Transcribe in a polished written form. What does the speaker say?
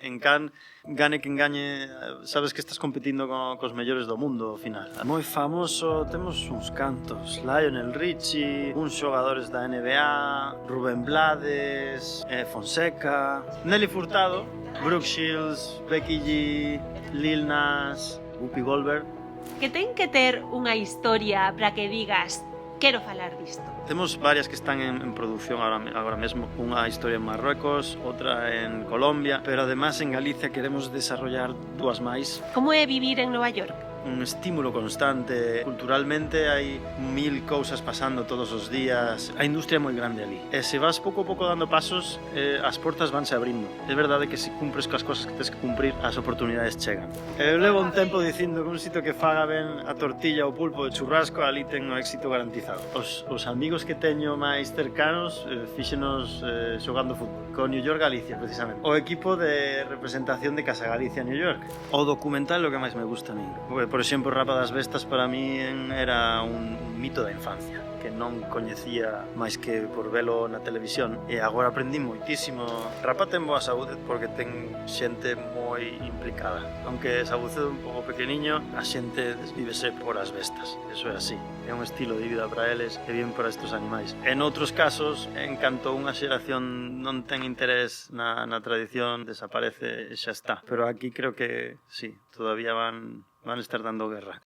En Cannes, gane quen gañe, sabes que estás competindo cos mellores do mundo ao final. Moi famoso, temos uns cantos, Lionel Richie, uns xogadores da NBA, Rubén Blades, Fonseca, Nelly Furtado, Brooke Shields, Becky G, Lil Nas, Whoopi Goldberg. Que ten que ter unha historia para que digas quero falar disto. Temos varias que están en producción agora mesmo. Unha historia en Marruecos, outra en Colombia, pero además en Galicia queremos desarrollar dúas máis. Como é vivir en Nova York? Un estímulo constante. Culturalmente hai 1000 cousas pasando todos os días. A industria é moi grande ali. E se vas pouco a pouco dando pasos, as portas vanse abrindo. É verdade que se cumpres coas cosas que tens que cumprir, as oportunidades chegan. Eu levo un tempo dicindo que un sitio que faga ben a tortilla ou pulpo de churrasco, ali ten o éxito garantizado. Os amigos que teño máis cercanos fíxenos xogando fútbol. Co New York Galicia, precisamente. O equipo de representación de Casa Galicia New York. O documental é o que máis me gusta a mí. Por exemplo, Rapa das Bestas para mí era un mito da infancia que non coñecía máis que por velo na televisión e agora aprendí moitísimo. Rapa ten boa saúde porque ten xente moi implicada, aunque Sabucedo é un pouco pequeniño, a xente desvívese por as bestas, eso é así, é un estilo de vida para eles e bien para estes animais. En outros casos, en canto unha xeración non ten interés na tradición, desaparece e xa está, pero aquí creo que sí, todavía van a estar dando guerra.